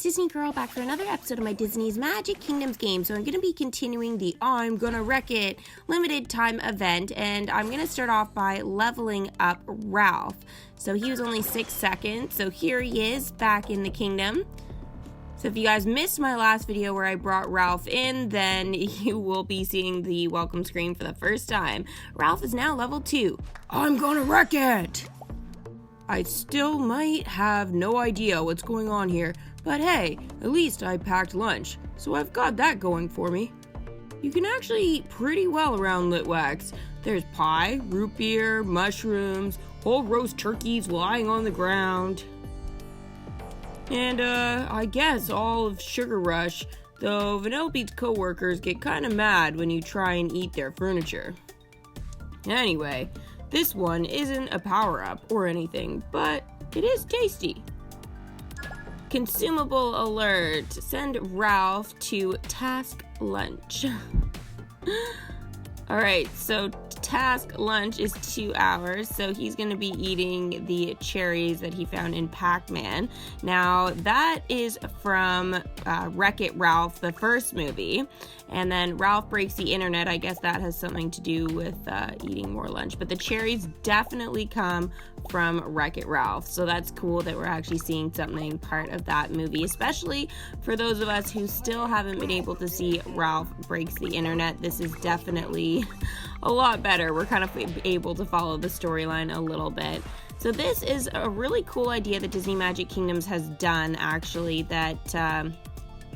it's Disney Girl back for another episode of my Disney's Magic Kingdoms game. So I'm going to be continuing the I'm Gonna Wreck It limited time event, and I'm going to start off by leveling up Ralph. So he was only 6 seconds, so here he is back in the kingdom. So if you guys missed my last video where I brought Ralph in, then you will be seeing the welcome screen for the first time. Ralph is now level 2. I'm gonna wreck it! I still might have no idea what's going on here, but hey, at least I packed lunch, so I've got that going for me. You can actually eat pretty well around Litwax. There's pie, root beer, mushrooms, whole roast turkeys lying on the ground. And I guess all of Sugar Rush, though Vanellope's co-workers get kinda mad when you try and eat their furniture. Anyway, this one isn't a power-up or anything, but it is tasty. Consumable alert. Send Ralph to task lunch. Alright, so task lunch is 2 hours, so he's going to be eating the cherries that he found in Pac-Man. Now, that is from Wreck-It Ralph, the first movie, and then Ralph breaks the internet. I guess that has something to do with eating more lunch, but the cherries definitely come from Wreck-It Ralph, so that's cool that we're actually seeing something part of that movie, especially for those of us who still haven't been able to see Ralph breaks the internet. This is definitely a lot better. We're kind of able to follow the storyline a little bit. So this is a really cool idea that Disney Magic Kingdoms has done, actually, that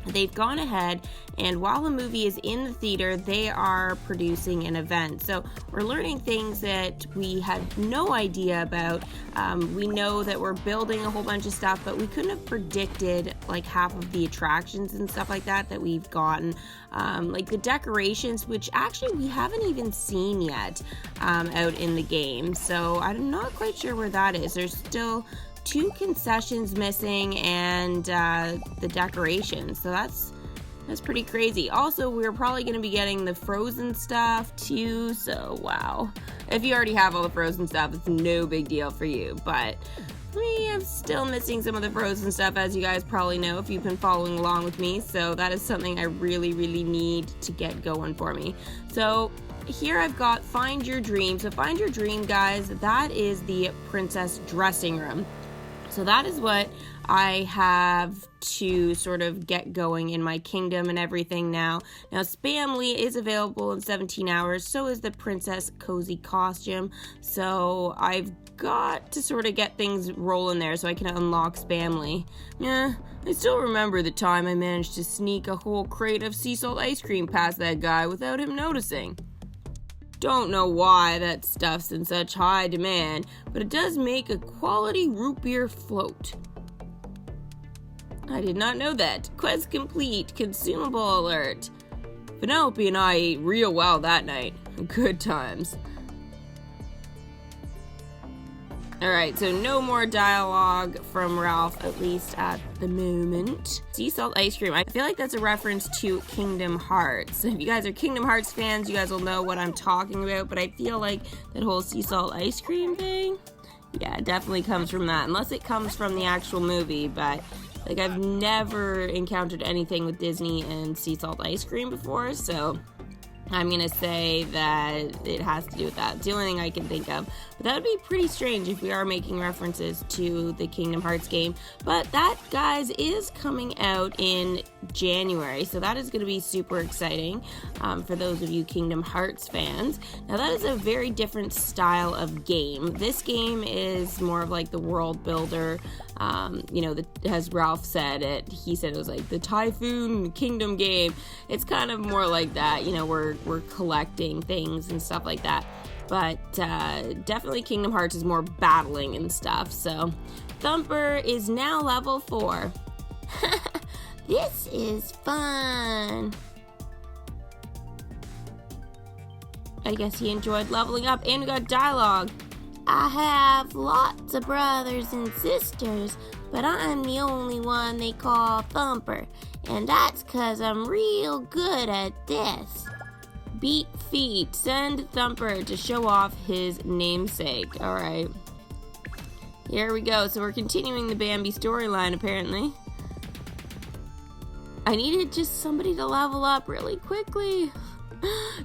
they've gone ahead, and while the movie is in the theater, they are producing an event. So we're learning things that we had no idea about. We know that we're building a whole bunch of stuff, but we couldn't have predicted like half of the attractions and stuff like that we've gotten. Like the decorations, which actually we haven't even seen yet out in the game. So I'm not quite sure where that is. There's still 2 concessions missing and the decorations, so that's pretty crazy. Also, we're probably going to be getting the Frozen stuff too, so wow. If you already have all the Frozen stuff, it's no big deal for you, but we are still missing some of the Frozen stuff, as you guys probably know if you've been following along with me, so that is something I really need to get going for me. So here I've got Find Your Dream. So Find Your Dream, guys, that is the princess dressing room. So that is what I have to sort of get going in my kingdom and everything now. Now, Spamly is available in 17 hours. So is the Princess Cozy costume. So I've got to sort of get things rolling there so I can unlock Spamly. Yeah, I still remember the time I managed to sneak a whole crate of sea salt ice cream past that guy without him noticing. Don't know why that stuff's in such high demand, but it does make a quality root beer float. I did not know that. Quest complete. Consumable alert. Vanellope and I ate real well that night. Good times. Alright, so no more dialogue from Ralph, at least at the moment. Sea salt ice cream. I feel like that's a reference to Kingdom Hearts. If you guys are Kingdom Hearts fans, you guys will know what I'm talking about, but I feel like that whole sea salt ice cream thing, yeah, it definitely comes from that, unless it comes from the actual movie, but like I've never encountered anything with Disney and sea salt ice cream before, so I'm gonna say that it has to do with that. It's the only thing I can think of. But that would be pretty strange if we are making references to the Kingdom Hearts game. But that, guys, is coming out in January. So that is gonna be super exciting for those of you Kingdom Hearts fans. Now that is a very different style of game. This game is more of like the world builder. You know, as Ralph said it, he said it was like the Typhoon Kingdom game. It's kind of more like that, you know, we're collecting things and stuff like that. But definitely Kingdom Hearts is more battling and stuff. So Thumper is now level 4. This is fun. I guess he enjoyed leveling up, and we got dialogue. I have lots of brothers and sisters, but I'm the only one they call Thumper, and that's 'cause I'm real good at this. Beat feet. Send Thumper to show off his namesake. Alright. Here we go. So we're continuing the Bambi storyline, apparently. I needed just somebody to level up really quickly.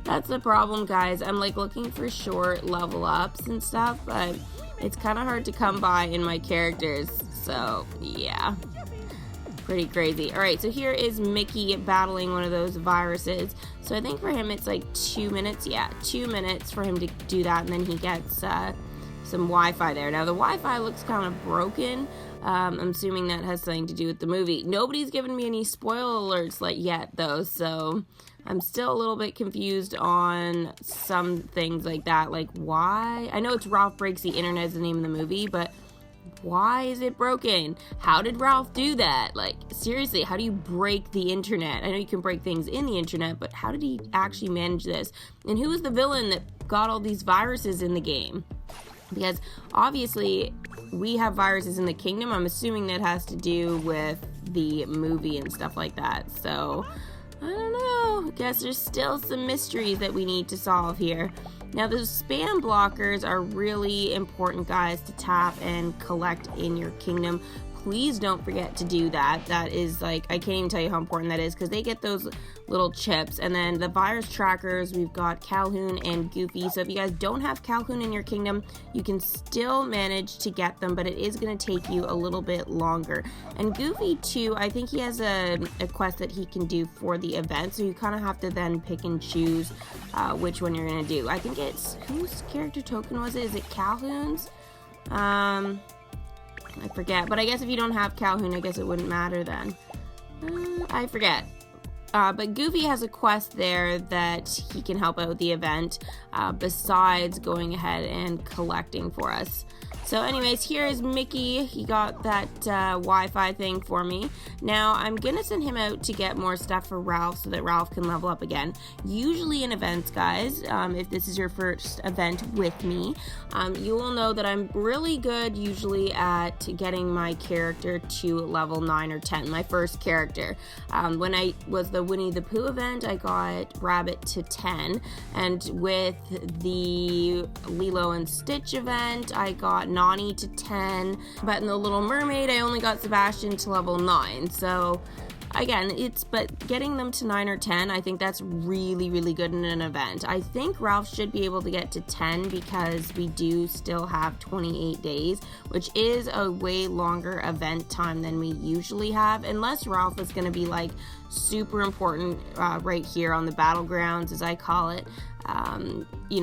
That's the problem, guys. I'm like looking for short level ups and stuff, but it's kind of hard to come by in my characters. So yeah, pretty crazy. All right, so here is Mickey battling one of those viruses. So I think for him it's like 2 minutes. Yeah, 2 minutes for him to do that, and then he gets some Wi-Fi there. Now the Wi-Fi looks kind of broken. I'm assuming that has something to do with the movie. Nobody's given me any spoiler alerts yet though, so I'm still a little bit confused on some things like that. Like, why? I know it's Ralph Breaks the Internet is the name of the movie, but why is it broken? How did Ralph do that? Like, seriously, how do you break the internet? I know you can break things in the internet, but how did he actually manage this? And who was the villain that got all these viruses in the game? Because obviously we have viruses in the kingdom. I'm assuming that has to do with the movie and stuff like that. So I don't know. I guess there's still some mysteries that we need to solve here. Now, those spam blockers are really important, guys, to tap and collect in your kingdom. Please don't forget to do that. That is like, I can't even tell you how important that is, because they get those little chips. And then the virus trackers, we've got Calhoun and Goofy. So if you guys don't have Calhoun in your kingdom, you can still manage to get them, but it is going to take you a little bit longer. And Goofy too, I think he has a quest that he can do for the event, so you kind of have to then pick and choose which one you're going to do. I think it's, whose character token was it? Is it Calhoun's? I forget, but I guess if you don't have Calhoun, I guess it wouldn't matter then. I forget. But Goofy has a quest there that he can help out with the event, besides going ahead and collecting for us. So anyways, here is Mickey. He got that Wi-Fi thing for me. Now, I'm going to send him out to get more stuff for Ralph so that Ralph can level up again. Usually in events, guys, if this is your first event with me, you will know that I'm really good usually at getting my character to level 9 or 10, my first character. When I was the Winnie the Pooh event, I got Rabbit to 10. And with the Lilo and Stitch event, I got Nani to 10, but in the Little Mermaid I only got Sebastian to level 9. So again, but getting them to 9 or 10, I think that's really, really good in an event. I think Ralph should be able to get to 10 because we do still have 28 days, which is a way longer event time than we usually have, unless Ralph is going to be like super important right here on the battlegrounds, as I call it.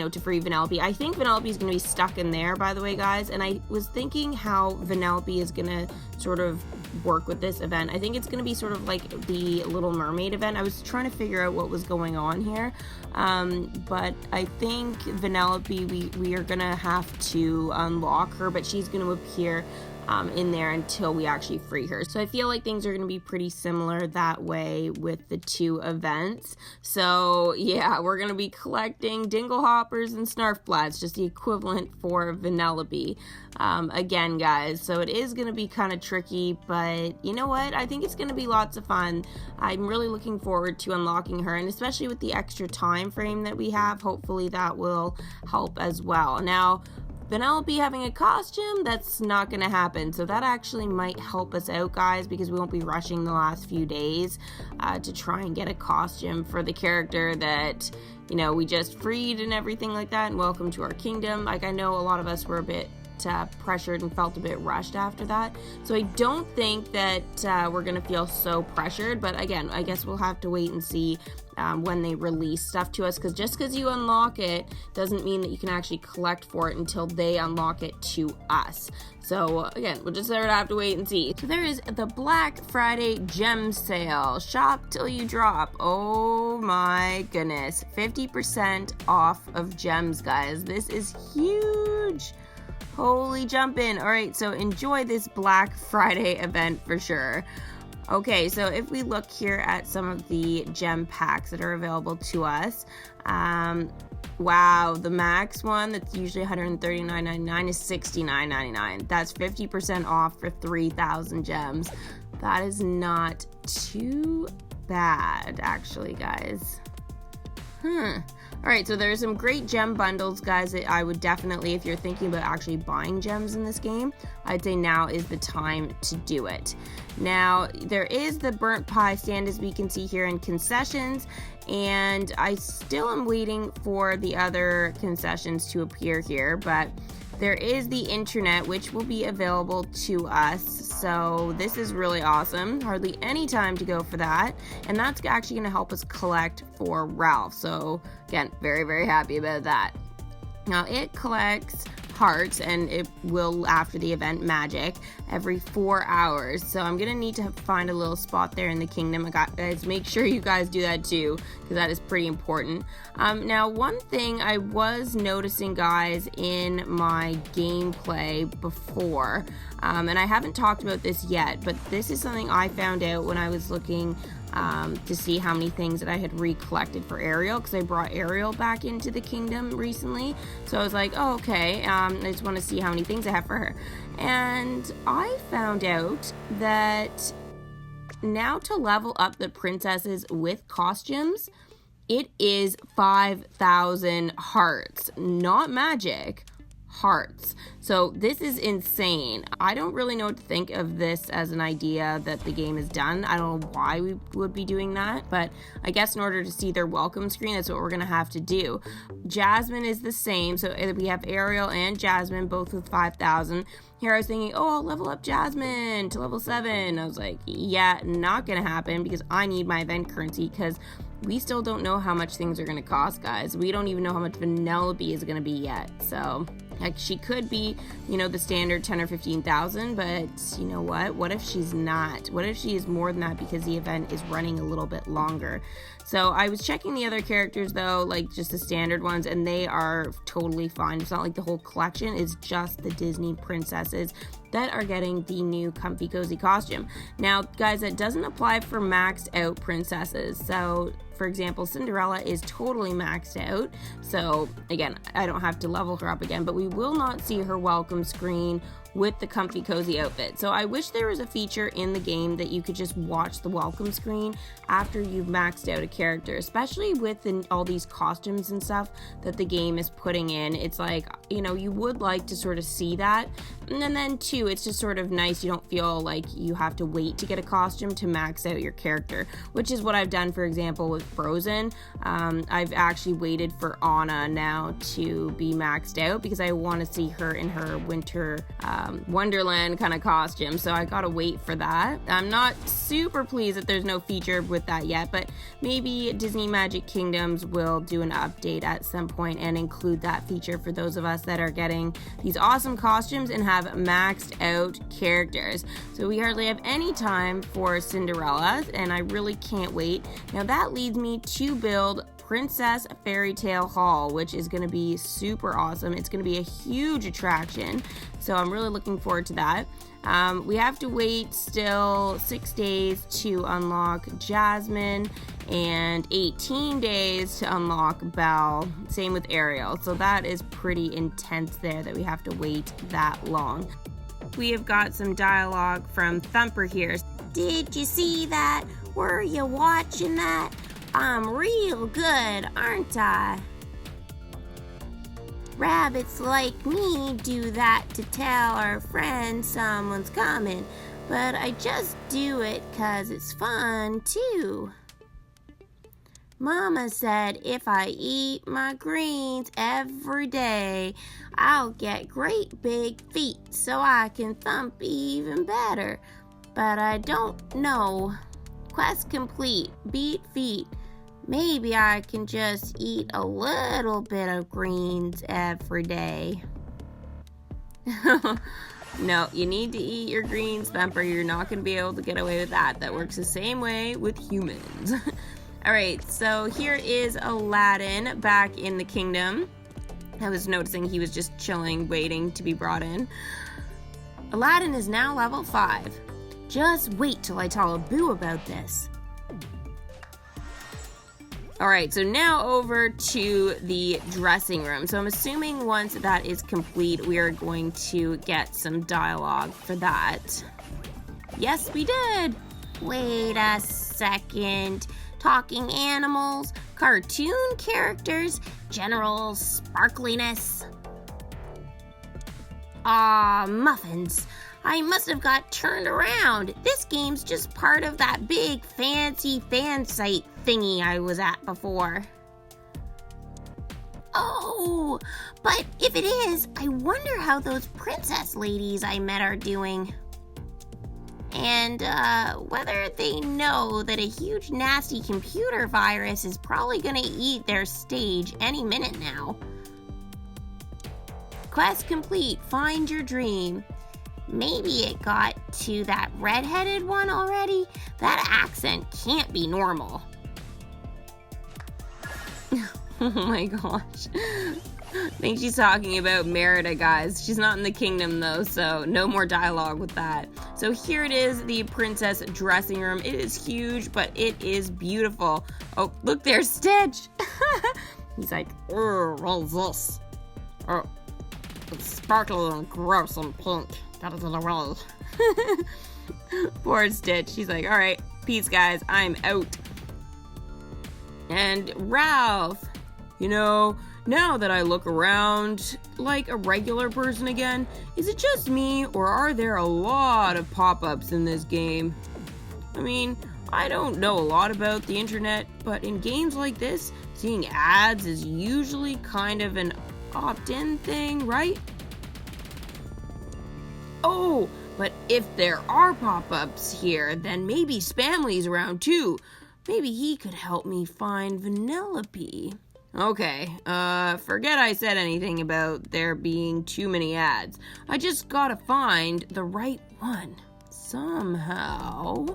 To free Vanellope. I think Vanellope is going to be stuck in there, by the way, guys, and I was thinking how Vanellope is going to sort of work with this event. I think it's going to be sort of like the Little Mermaid event. I was trying to figure out what was going on here, but I think Vanellope, we are going to have to unlock her, but she's going to appear in there until we actually free her. So I feel like things are going to be pretty similar that way with the two events. So yeah, we're going to be collecting Dinglehoppers and Snarfblats, just the equivalent for Vanellope. Again, guys, so it is going to be kind of tricky, but you know what? I think it's going to be lots of fun. I'm really looking forward to unlocking her, and especially with the extra time frame that we have, hopefully that will help as well. Now, Vanellope having a costume, that's not going to happen. So that actually might help us out, guys, because we won't be rushing the last few days to try and get a costume for the character that, we just freed and everything like that, and welcome to our kingdom. Like, I know a lot of us were a bit pressured and felt a bit rushed after that. So I don't think that we're going to feel so pressured, but again, I guess we'll have to wait and see when they release stuff to us, because just because you unlock it doesn't mean that you can actually collect for it until they unlock it to us. So again, we'll just sort of have to wait and see. So there is the Black Friday gem sale. Shop till you drop. Oh my goodness. 50% off of gems, guys. This is huge. Holy jumpin'. All right, so enjoy this Black Friday event for sure. Okay, so if we look here at some of the gem packs that are available to us, wow, the max one that's usually $139.99 is $69.99. That's 50% off for 3,000 gems. That is not too bad, actually, guys. All right, so there's some great gem bundles, guys, that I would definitely, if you're thinking about actually buying gems in this game, I'd say now is the time to do it. Now, there is the burnt pie stand, as we can see here in concessions, and I still am waiting for the other concessions to appear here, but there is the internet, which will be available to us, so this is really awesome. Hardly any time to go for that, and that's actually going to help us collect for Ralph, so again, very, very happy about that. Now, it collects hearts, and it will, after the event, magic every 4 hours. So I'm gonna need to find a little spot there in the kingdom. Guys, make sure you guys do that too, because that is pretty important. Now, one thing I was noticing, guys, in my gameplay before, and I haven't talked about this yet, but this is something I found out when I was looking to see how many things that I had recollected for Ariel, because I brought Ariel back into the kingdom recently. So I was like, oh, okay, I just want to see how many things I have for her. And I found out that now to level up the princesses with costumes, it is 5,000 hearts, not magic, hearts. So this is insane. I don't really know what to think of this as an idea that the game has done. I don't know why we would be doing that, but I guess in order to see their welcome screen, that's what we're gonna have to do. Jasmine is the same, so we have Ariel and Jasmine both with 5,000. Here I was thinking, oh, I'll level up Jasmine to level 7. I was like, yeah, not gonna happen, because I need my event currency, because we still don't know how much things are gonna cost, guys. We don't even know how much Vanellope is gonna be yet. So like, she could be, you know, the standard 10 or 15,000, but you know what if she's not? What if she is more than that, because the event is running a little bit longer? So I was checking the other characters though, like just the standard ones, and they are totally fine. It's not like the whole collection is just the Disney princesses that are getting the new comfy cozy costume. Now, guys, that doesn't apply for maxed out princesses. So for example, Cinderella is totally maxed out. So again, I don't have to level her up again, but we will not see her welcome screen with the comfy cozy outfit. So I wish there was a feature in the game that you could just watch the welcome screen after you've maxed out a character, especially with all these costumes and stuff that the game is putting in. It's like, you know, you would like to sort of see that. And then too, it's just sort of nice. You don't feel like you have to wait to get a costume to max out your character, which is what I've done, for example, with Frozen. I've actually waited for Anna now to be maxed out, because I want to see her in her winter Wonderland kind of costume, so I gotta wait for that. I'm not super pleased that there's no feature with that yet, but maybe Disney Magic Kingdoms will do an update at some point and include that feature for those of us that are getting these awesome costumes and have maxed out characters. So we hardly have any time for Cinderella, and I really can't wait. Now that leads me to build Princess Fairy Tale Hall, which is going to be super awesome. It's going to be a huge attraction, so I'm really looking forward to that. We have to wait still 6 days to unlock Jasmine and 18 days to unlock Belle. Same with Ariel, so that is pretty intense there that we have to wait that long. We have got some dialogue from Thumper here. Did you see that? Were you watching that? I'm real good, aren't I? Rabbits like me do that to tell our friends someone's coming, but I just do it 'cause it's fun too. Mama said if I eat my greens every day, I'll get great big feet so I can thump even better, but I don't know. Quest complete, beat feet. Maybe I can just eat a little bit of greens every day. No, you need to eat your greens, Thumper. You're not going to be able to get away with that. That works the same way with humans. All right, so here is Aladdin back in the kingdom. I was noticing he was just chilling, waiting to be brought in. Aladdin is now level 5. Just wait till I tell Abu about this. All right, so now over to the dressing room. So I'm assuming once that is complete, we are going to get some dialogue for that. Yes, we did. Wait a second. Talking animals? Cartoon characters, general sparkliness. Aw, muffins. I must have got turned around. This game's just part of that big fancy fan site thingy I was at before. Oh, but if it is, I wonder how those princess ladies I met are doing. And whether they know that a huge nasty computer virus is probably gonna eat their stage any minute now. Quest complete, find your dream. Maybe it got to that red-headed one already? That accent can't be normal. Oh my gosh. I think she's talking about Merida, guys. She's not in the kingdom though, so no more dialogue with that. So here it is, the princess dressing room. It is huge, but it is beautiful. Oh, look, there's Stitch. He's like, what is this? Oh, it's sparkly and gross and pink. That is the world. Poor Stitch. She's like, all right, peace, guys. I'm out. And Ralph, you know, now that I look around like a regular person again, is it just me or are there a lot of pop-ups in this game? I mean, I don't know a lot about the internet, but in games like this, seeing ads is usually kind of an opt-in thing, right? Oh, but if there are pop-ups here, then maybe Spamly's around too. Maybe he could help me find Vanellope. Okay, forget I said anything about there being too many ads. I just gotta find the right one. Somehow.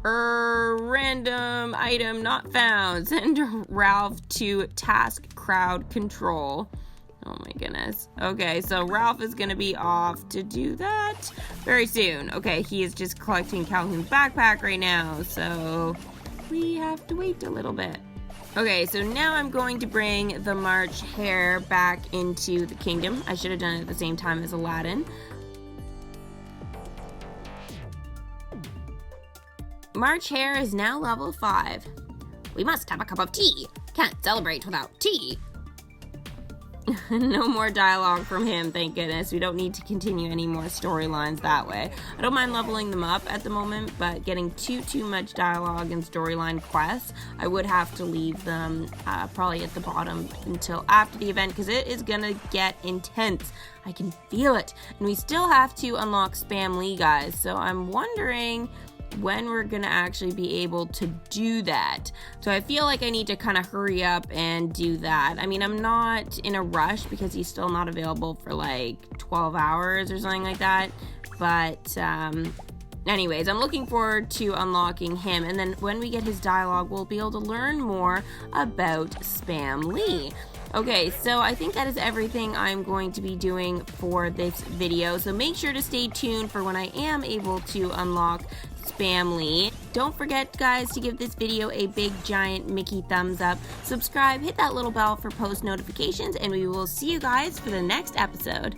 Random item not found. Send Ralph to task crowd control. Oh my goodness. Okay, so Ralph is gonna be off to do that very soon. Okay, he is just collecting Calhoun's backpack right now, so we have to wait a little bit. Okay, so now I'm going to bring the March Hare back into the kingdom. I should have done it at the same time as Aladdin. March Hare is now level 5. We must have a cup of tea. Can't celebrate without tea. No more dialogue from him, thank goodness. We don't need to continue any more storylines that way. I don't mind leveling them up at the moment, but getting too much dialogue and storyline quests, I would have to leave them probably at the bottom until after the event, because it is gonna get intense. I can feel it. And we still have to unlock Spam Lee, guys, so I'm wondering when we're gonna actually be able to do that. So I feel like I need to kind of hurry up and do that. I mean, I'm not in a rush because he's still not available for like 12 hours or something like that. But anyways, I'm looking forward to unlocking him. And then when we get his dialogue, we'll be able to learn more about Spam Lee. Okay, so I think that is everything I'm going to be doing for this video. So make sure to stay tuned for when I am able to unlock Spam Lee. Don't forget, guys, to give this video a big giant Mickey thumbs up. Subscribe, hit that little bell for post notifications, and we will see you guys for the next episode.